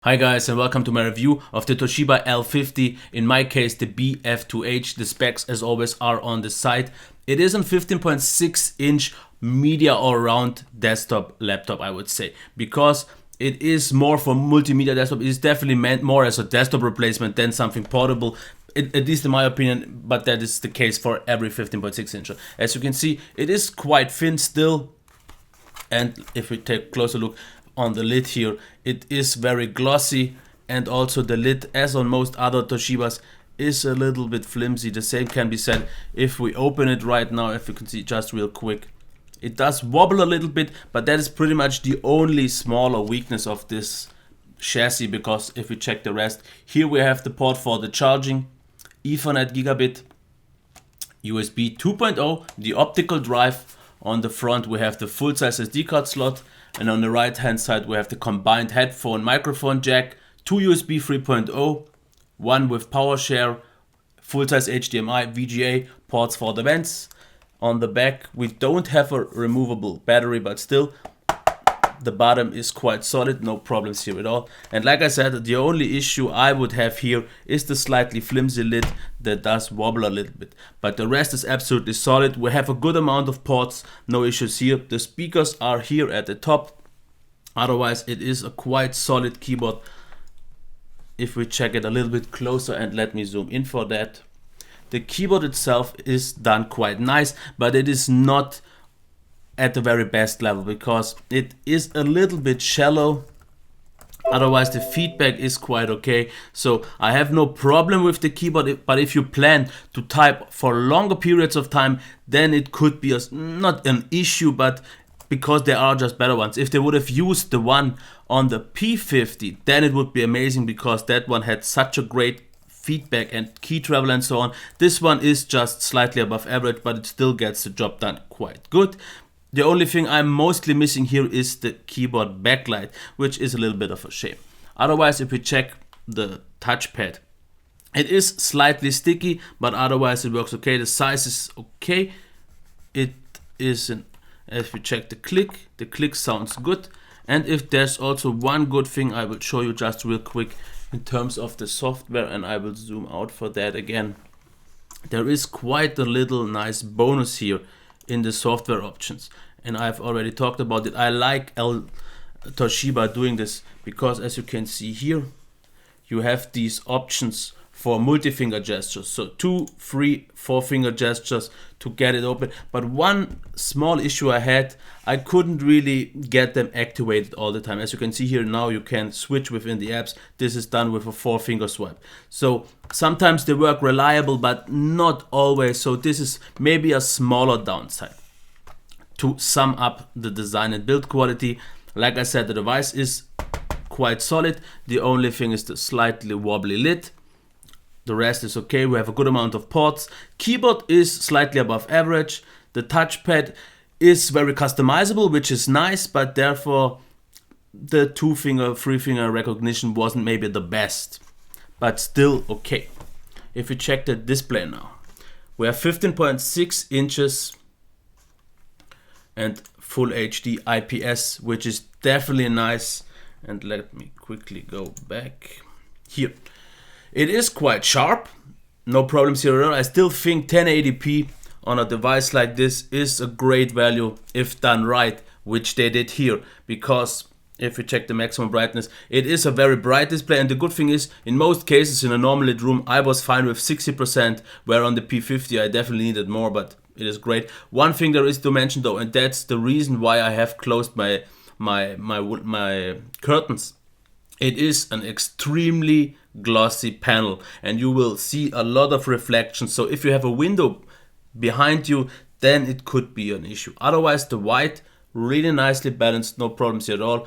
Hi guys, and welcome to my review of the Toshiba L50, in my case the BF2H. The specs as always are on the side. It is a 15.6 inch media all-around desktop laptop, I would say, because it is more for multimedia desktop. It is definitely meant more as a desktop replacement than something portable, at least in my opinion, but that is the case for every 15.6 inch. As you can see, it is quite thin still, and if we take a closer look on the lid here, it is very glossy, and also the lid, as on most other Toshibas, is a little bit flimsy. The same can be said if we open it right now. If you can see just real quick, it does wobble a little bit, but that is pretty much the only smaller weakness of this chassis, because if we check the rest, here we have the port for the charging, Ethernet gigabit, USB 2.0, the optical drive. On the front we have the full-size SD card slot, and on the right hand side we have the combined headphone microphone jack, two USB 3.0, one with power share, full-size HDMI, VGA ports for the vents. On the back we don't have a removable battery, but still the bottom is quite solid, no problems here at all. And like I said, the only issue I would have here is the slightly flimsy lid that does wobble a little bit, but the rest is absolutely solid. We have a good amount of ports, no issues here. The speakers are here at the top. Otherwise it is a quite solid keyboard. If we check it a little bit closer, and let me zoom in for that, the keyboard itself is done quite nice, but it is not at the very best level because it is a little bit shallow. Otherwise the feedback is quite okay, so I have no problem with the keyboard. But if you plan to type for longer periods of time, then it could be not an issue, but because there are just better ones. If they would have used the one on the P50, then it would be amazing, because that one had such a great feedback and key travel and so on. This one is just slightly above average, but it still gets the job done quite good. The only thing I'm mostly missing here is the keyboard backlight, which is a little bit of a shame. Otherwise, if we check the touchpad, it is slightly sticky, but otherwise it works okay. The size is okay. It is if we check the click sounds good. And if there's also one good thing I will show you just real quick in terms of the software, and I will zoom out for that again. There is quite a little nice bonus here in the software options, and I've already talked about it. I like Toshiba doing this, because as you can see here, you have these options for multi-finger gestures, so 2, 3, 4 finger gestures to get it open. But one small issue I had, I couldn't really get them activated all the time. As you can see here now, you can switch within the apps. This is done with a 4-finger swipe, so sometimes they work reliable, but not always. So this is maybe a smaller downside. To sum up the design and build quality, like I said, the device is quite solid. The only thing is the slightly wobbly lid. The rest is okay. We have a good amount of ports. Keyboard is slightly above average. The touchpad is very customizable, which is nice, but therefore the 2-finger, 3-finger recognition wasn't maybe the best, but still okay. If we check the display now, we have 15.6 inches and full HD IPS, which is definitely nice. And let me quickly go back here. It is quite sharp, no problems here at all. I still think 1080p on a device like this is a great value if done right, which they did here, because if we check the maximum brightness, it is a very bright display. And the good thing is, in most cases in a normal lit room, I was fine with 60%, where on the P50 I definitely needed more, but it is great. One thing there is to mention though, and that's the reason why I have closed my curtains. It is an extremely glossy panel, and you will see a lot of reflections. So if you have a window behind you, then it could be an issue. Otherwise, the white really nicely balanced, no problems here at all.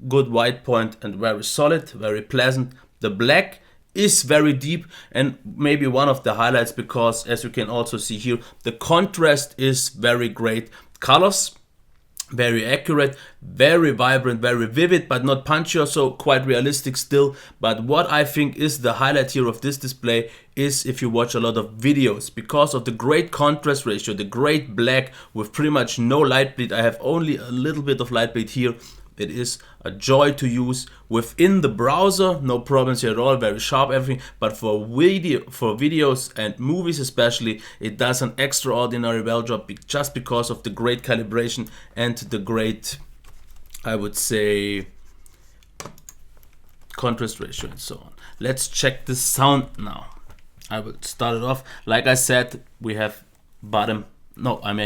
Good white point and very solid, very pleasant. The black is very deep, and maybe one of the highlights, because as you can also see here, the contrast is very great. Colors very accurate, very vibrant, very vivid, but not punchy, or so quite realistic still. But what I think is the highlight here of this display is if you watch a lot of videos, because of the great contrast ratio, the great black with pretty much no light bleed. I have only a little bit of light bleed here, It is a joy to use within the browser, no problems here at all, very sharp everything. But for videos and movies especially, it does an extraordinary well job just because of the great calibration and the great, I would say, contrast ratio and so on. Let's check the sound now. I will start it off. Like I said, we have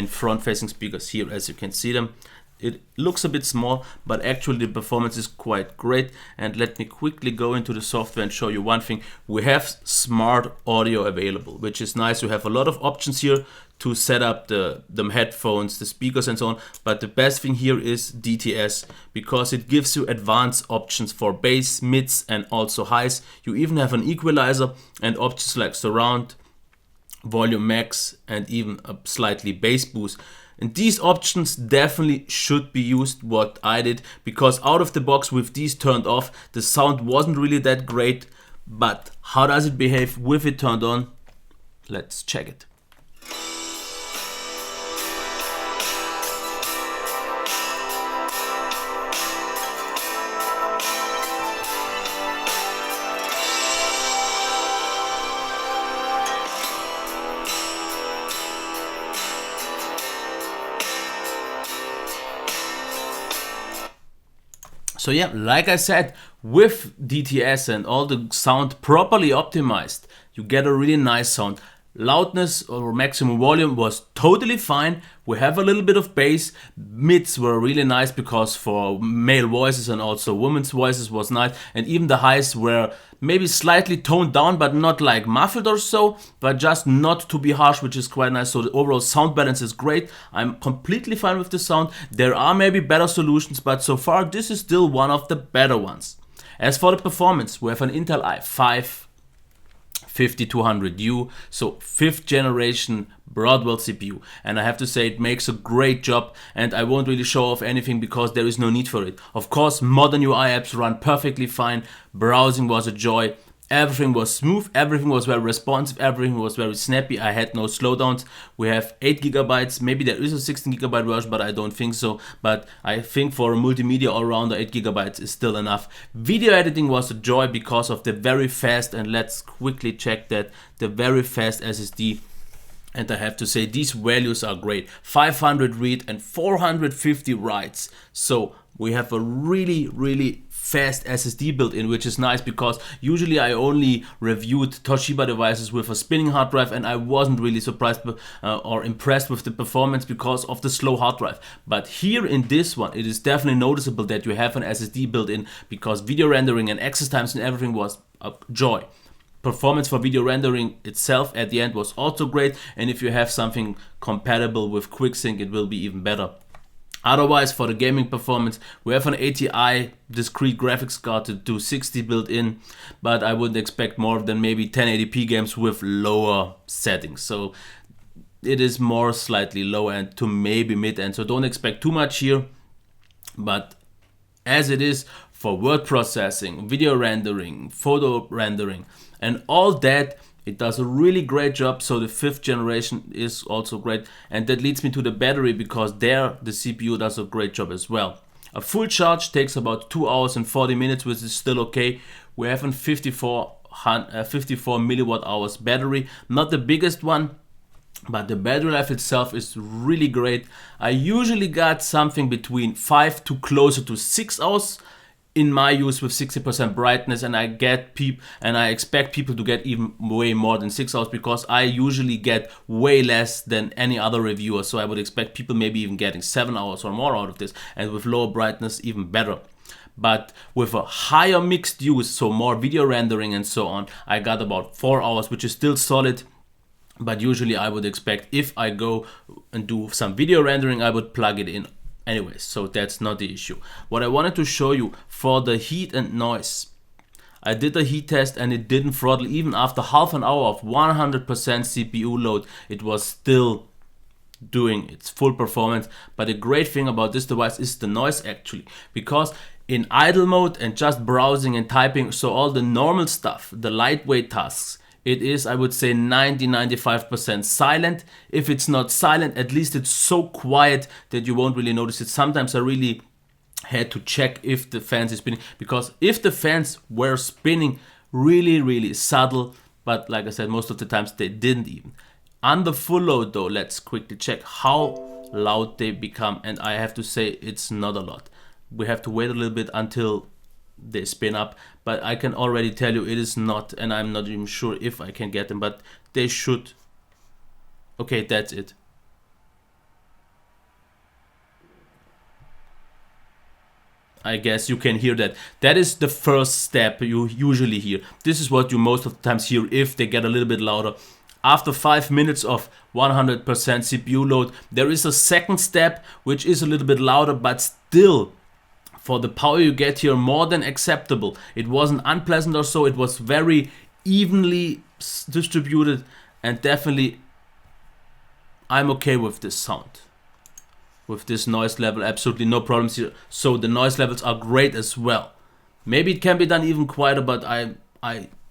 front facing speakers here, as you can see them. It looks a bit small, but actually the performance is quite great. And let me quickly go into the software and show you one thing. We have smart audio available, which is nice. You have a lot of options here to set up the headphones, the speakers and so on. But the best thing here is DTS, because it gives you advanced options for bass, mids and also highs. You even have an equalizer and options like surround, volume max and even a slightly bass boost. And these options definitely should be used, what I did, because out of the box with these turned off, the sound wasn't really that great. But how does it behave with it turned on? Let's check it. So yeah, like I said, with DTS and all the sound properly optimized, you get a really nice sound. Loudness or maximum volume was totally fine. We have a little bit of bass. Mids were really nice because for male voices and also women's voices was nice. And even the highs were maybe slightly toned down, but not like muffled or so, but just not to be harsh, which is quite nice. So the overall sound balance is great. I'm completely fine with the sound. There are maybe better solutions, but so far this is still one of the better ones. As for the performance, we have an Intel i5 5200U, so 5th generation Broadwell CPU, and I have to say it makes a great job, and I won't really show off anything because there is no need for it. Of course, modern UI apps run perfectly fine, browsing was a joy, everything was smooth, everything was very responsive, everything was very snappy, I had no slowdowns. We have 8 gigabytes, maybe there is a 16 gigabyte version, but I don't think so. But I think for a multimedia all-rounder, 8 gigabytes is still enough. Video editing was a joy because of the very fast, and let's quickly check that, the very fast SSD. And I have to say these values are great. 500 read and 450 writes. So we have a really fast SSD built in, which is nice because usually I only reviewed Toshiba devices with a spinning hard drive and I wasn't really surprised or impressed with the performance because of the slow hard drive. But here in this one, it is definitely noticeable that you have an SSD built in because video rendering and access times and everything was a joy. Performance for video rendering itself at the end was also great, and if you have something compatible with QuickSync, it will be even better. Otherwise, for the gaming performance, we have an ATI discrete graphics card to do 60 built in, but I wouldn't expect more than maybe 1080p games with lower settings. So it is more slightly low end to maybe mid end, so don't expect too much here. But as it is for word processing, video rendering, photo rendering, and all that, it does a really great job. So the 5th generation is also great, and that leads me to the battery because there the CPU does a great job as well. A full charge takes about 2 hours and 40 minutes, which is still okay. We have a 54 milliwatt hours battery, not the biggest one, but the battery life itself is really great. I usually got something between 5 to closer to 6 hours in my use with 60% brightness, and I expect people to get even way more than 6 hours because I usually get way less than any other reviewer. So I would expect people maybe even getting 7 hours or more out of this, and with lower brightness even better. But with a higher mixed use, so more video rendering and so on, I got about 4 hours, which is still solid. But usually I would expect, if I go and do some video rendering, I would plug it in anyways, so that's not the issue. What I wanted to show you for the heat and noise, I did a heat test and it didn't throttle. Even after half an hour of 100% CPU load, it was still doing its full performance. But the great thing about this device is the noise actually, because in idle mode and just browsing and typing, so all the normal stuff, the lightweight tasks, it is, I would say, 90-95% silent. If it's not silent, at least it's so quiet that you won't really notice it. Sometimes I really had to check if the fans is spinning, because if the fans were spinning really subtle, but like I said, most of the times they didn't even. Under full load though, let's quickly check how loud they become, and I have to say it's not a lot. We have to wait a little bit until they spin up, but I can already tell you it is not, and I'm not even sure if I can get them, but they should. Okay, that's it. I guess you can hear that. That is the first step you usually hear. This is what you most of the times hear if they get a little bit louder. After 5 minutes of 100% CPU load, there is a second step which is a little bit louder, but still, for the power you get here, more than acceptable. It wasn't unpleasant or so, it was very evenly distributed, and definitely I'm okay with this sound. With this noise level, absolutely no problems here. So the noise levels are great as well. Maybe it can be done even quieter, but I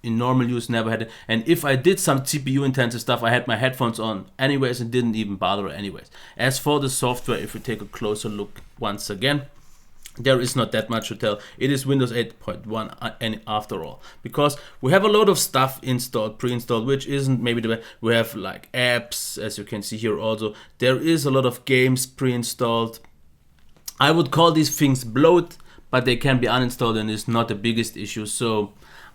in normal use never had it. And if I did some CPU intensive stuff, I had my headphones on anyways and didn't even bother anyways. As for the software, if we take a closer look once again, there is not that much to tell. It is Windows 8.1 and after all, because we have a lot of stuff installed, pre-installed, which isn't maybe the best. We have like apps, as you can see here also. There is a lot of games pre-installed. I would call these things bloat, but they can be uninstalled and it's not the biggest issue. So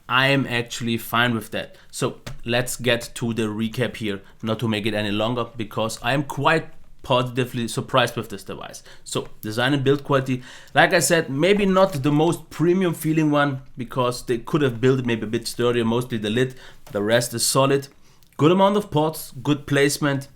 I am actually fine with that. So let's get to the recap here, not to make it any longer, because I am quite positively surprised with this device. So design and build quality, like I said, maybe not the most premium feeling one, because they could have built it maybe a bit sturdier, mostly the lid. The rest is solid. Good amount of ports, good placement,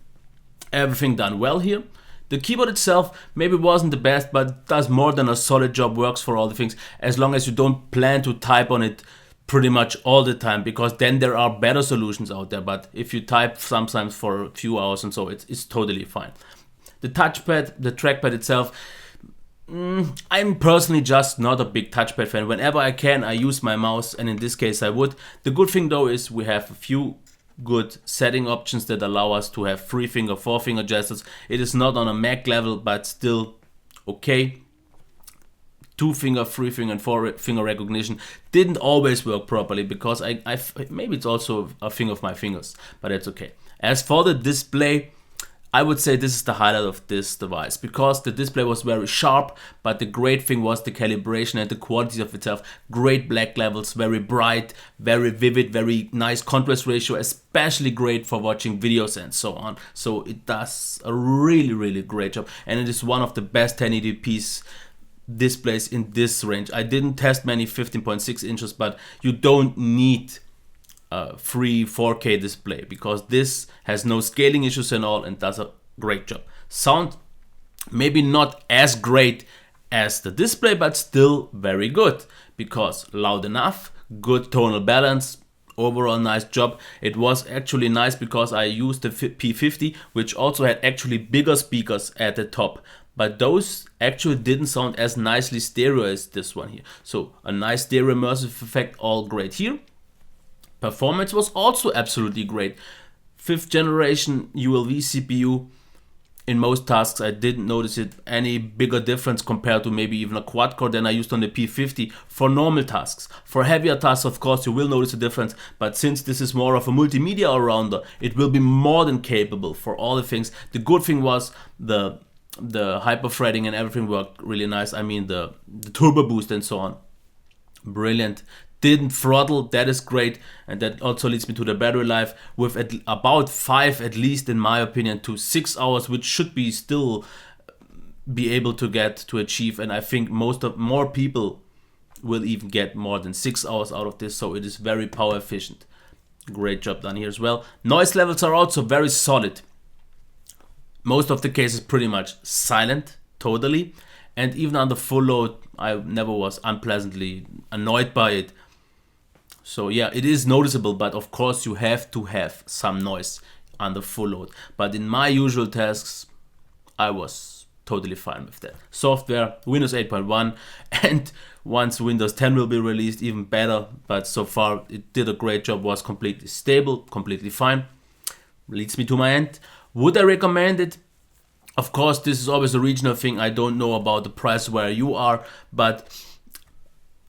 everything done well here. The keyboard itself maybe wasn't the best, but does more than a solid job, works for all the things, as long as you don't plan to type on it pretty much all the time, because then there are better solutions out there. But if you type sometimes for a few hours and so, it's totally fine. The touchpad, the trackpad itself, I'm personally just not a big touchpad fan. Whenever I can, I use my mouse, and in this case I would. The good thing though is we have a few good setting options that allow us to have 3-finger, 4-finger gestures. It is not on a Mac level, but still okay. 2-finger, 3-finger, and 4-finger recognition didn't always work properly, because I maybe it's also a thing of my fingers, but it's okay. As for the display, I would say this is the highlight of this device, because the display was very sharp, but the great thing was the calibration and the quality of itself. Great black levels, very bright, very vivid, very nice contrast ratio, especially great for watching videos and so on. So it does a really great job, and it is one of the best 1080p displays in this range. I didn't test many 15.6 inches, but you don't need free 4K display, because this has no scaling issues and all, and does a great job. Sound maybe not as great as the display, but still very good, because loud enough, good tonal balance, overall nice job. It was actually nice because I used the P50, which also had actually bigger speakers at the top, but those actually didn't sound as nicely stereo as this one here. So a nice stereo immersive effect, all great here. Performance was also absolutely great. 5th generation ULV CPU. In most tasks I didn't notice it any bigger difference compared to maybe even a quad core than I used on the P50 for normal tasks. For heavier tasks, of course, you will notice a difference, but since this is more of a multimedia all-rounder, it will be more than capable for all the things. The good thing was the hyper threading and everything worked really nice. I mean the turbo boost and so on. Brilliant. Didn't throttle, that is great, and that also leads me to the battery life, with about 5, at least in my opinion, to 6 hours, which should be still be able to achieve, and I think more people will even get more than 6 hours out of this, so it is very power efficient. Great job done here as well. Noise levels are also very solid. Most of the cases pretty much silent, totally, and even under full load I never was unpleasantly annoyed by it. So yeah, it is noticeable, but of course you have to have some noise under full load. But in my usual tasks, I was totally fine with that. Software, Windows 8.1, and once Windows 10 will be released, even better. But so far it did a great job, was completely stable, completely fine. Leads me to my end. Would I recommend it? Of course, this is always a regional thing. I don't know about the price where you are, but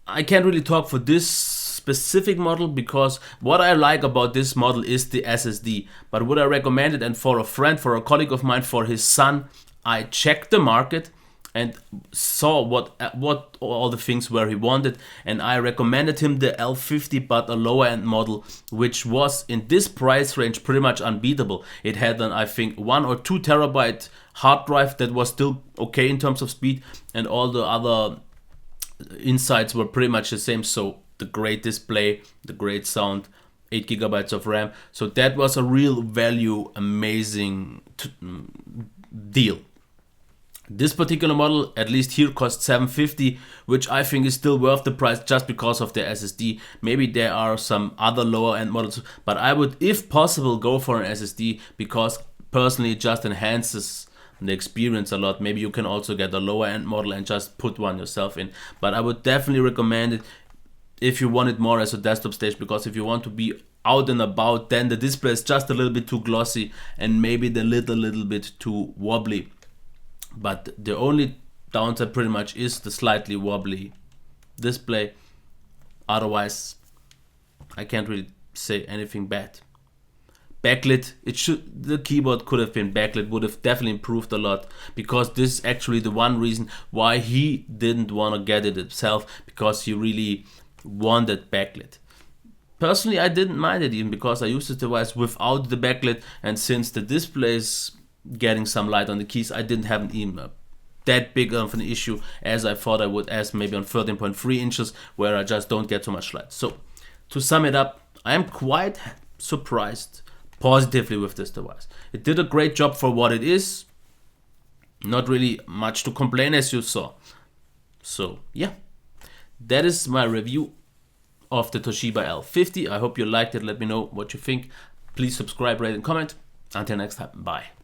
I can't really talk for this specific model, because what I like about this model is the SSD. But would I recommend it? And for a friend, for a colleague of mine, for his son, I checked the market and saw what all the things where he wanted, and I recommended him the L50, but a lower end model, which was in this price range pretty much unbeatable. It had an, I think, 1 or 2 terabyte hard drive that was still okay in terms of speed, and all the other insights were pretty much the same. So the great display, the great sound, 8 gigabytes of RAM. So that was a real value, amazing deal. This particular model, at least here, costs $750, which I think is still worth the price just because of the SSD. Maybe there are some other lower end models, but I would, if possible, go for an SSD, because personally it just enhances the experience a lot. Maybe you can also get a lower end model and just put one yourself in, but I would definitely recommend it if you want it more as a desktop stage, because if you want to be out and about, then the display is just a little bit too glossy and maybe the little bit too wobbly. But the only downside pretty much is the slightly wobbly display. Otherwise, I can't really say anything bad. Backlit, the keyboard could have been backlit, would have definitely improved a lot, because this is actually the one reason why he didn't want to get it himself, because he really wanted backlit. Personally, I didn't mind it even, because I used this device without the backlit, and since the display is getting some light on the keys, I didn't have even that big of an issue as I thought I would, as maybe on 13.3 inches where I just don't get so much light. So to sum it up, I am quite surprised positively with this device. It did a great job for what it is. Not really much to complain, as you saw. So yeah, that is my review of the Toshiba L50. I hope you liked it. Let me know what you think. Please subscribe, rate, and comment. Until next time, bye.